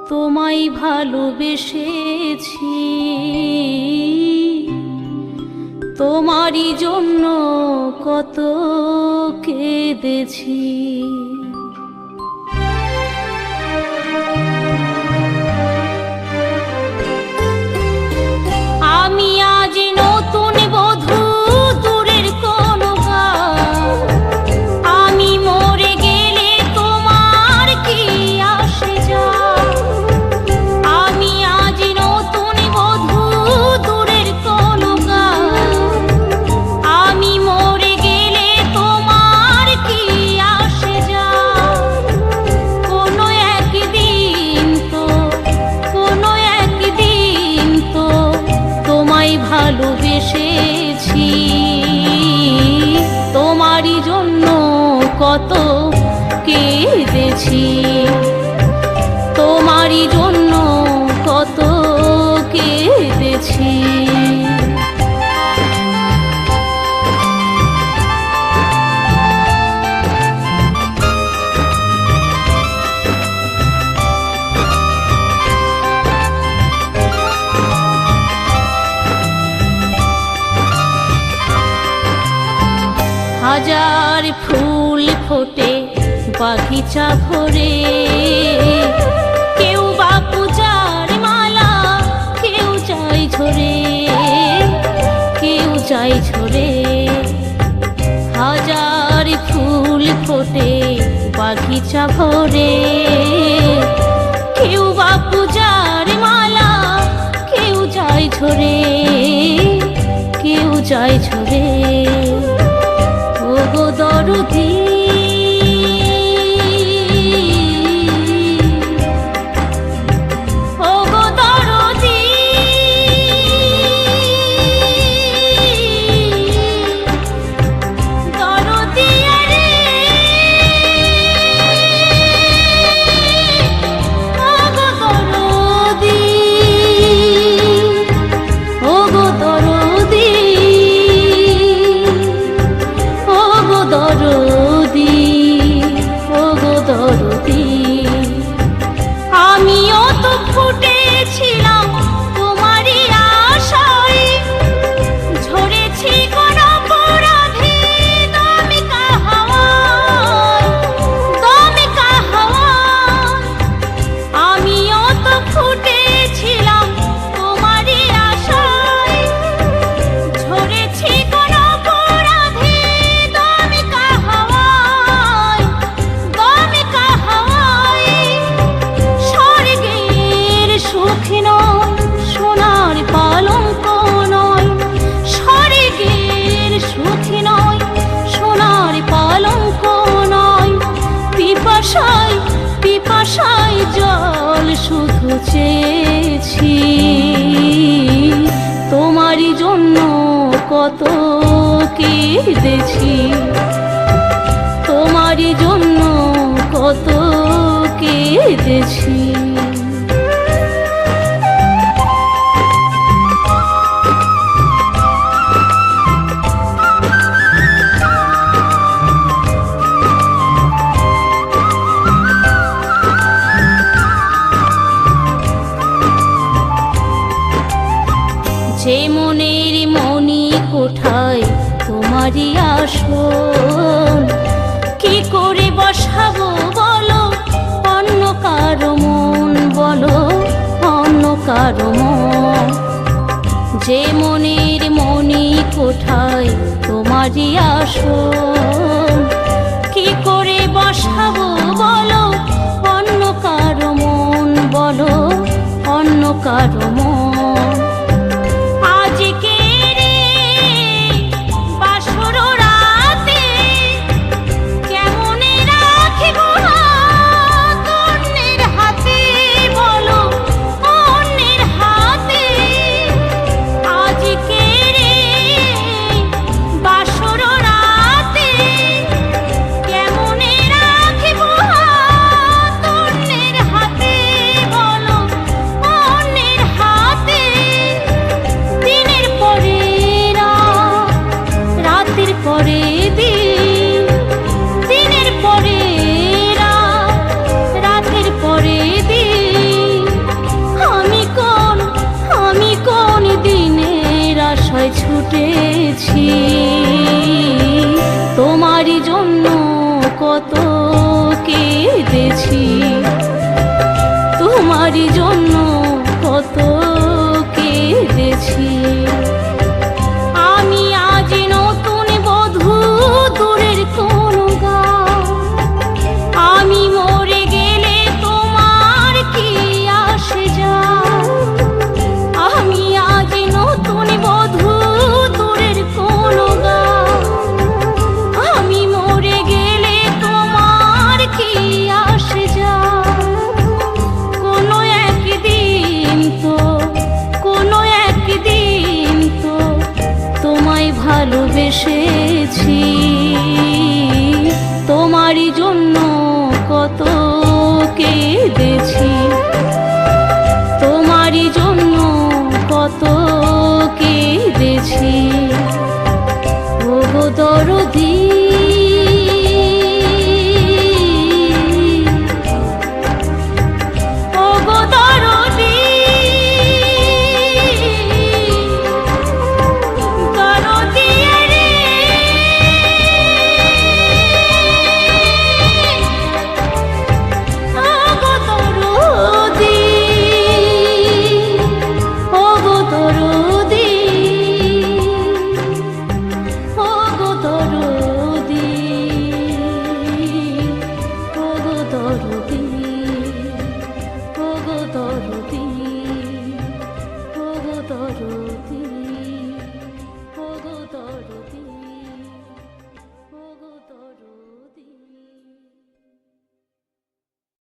তোমায় ভালোবেসেছি, তোমারই জন্য কত কেঁদেছি। আমি আজ নতুন বধূ, দূরের কোনো গাঁ, আমি মরে গেলে তোমার কি আসে যায়। আমি আজ নতুন বধূ, দূরের কোনো গাঁ, আমি মরে গেলে তোমার কি আসে যায়। কোনো একদিন তো, কোনো একদিন তো তোমায় ভালোবেসেছি, তোমারই জন্য কত কেঁদেছি, তোমারই জন্য কত কেঁদেছি। হাজার ফুল ফোটে বাগিচা ভরে, কেউ বা পূজার মালা, কেউ চাই ঝরে, কেউ চাই ঝরে। হাজার ফুল ফোটে বাগিচা ভরে, কেউ বা পূজার মালা, কেউ চাই ঝরে, কেউ চাই ঝরে। ওগো দরদি, ওগো দরদি, দরদি রে, ওগো দরদি, ওগো দরদি, ওগো দরদি, ওগো দরদি। আমিও তো ফুটেছিলাম তোমারই আশায়, ঝরেছি কোন অপরাধে দমকা হাওয়ায়, দমকা হাওয়ায়। আমিও তো ফুটেছিলাম তোমারই আশায়, ঝরেছি কোন অপরাধে দমকা হাওয়ায়, দমকা হাওয়ায়। স্বর্গের সুখ নয়, সোনার পালঙ্ক নয়, স্বর্গের সুখ নয়, সোনার পালঙ্ক নয়। পিপাসায়, পিপাসায় জল শুধু চেয়েছি, তোমারই জন্য কত কেঁদেছি, তোমারই জন্য কত কেঁদেছি। যে মনের মনি কোঠায় তোমারই আসন, কি করে বসাবো বলো অন্য কারো মন, বলো অন্য কারো মন। যে মনের মনি কোঠায় তোমারই আসন, কি করে বসাবো বলো অন্য কারো মন, বলো অন্য কারো মন। হাতে বলো অন্যের হাতে, তোমারই জন্য কত কেঁদেছি। আমি আজ নতুন বধূ, দূরের কোন গাঁও। আমি মরে গেলে তোমার কি আসে যায়? আমি আজ নতুন বধূ, দূরের কোন গাঁও। আমি মরে গেলে তোমার কি আসে যায়? কোনো একদিন তো, কোনো একদিন তো তোমায় ভালোবেসেছি। তোমারই জন্য কত কেঁদেছি, তোমারই জন্য কত কেঁদেছি। ওগো দরদী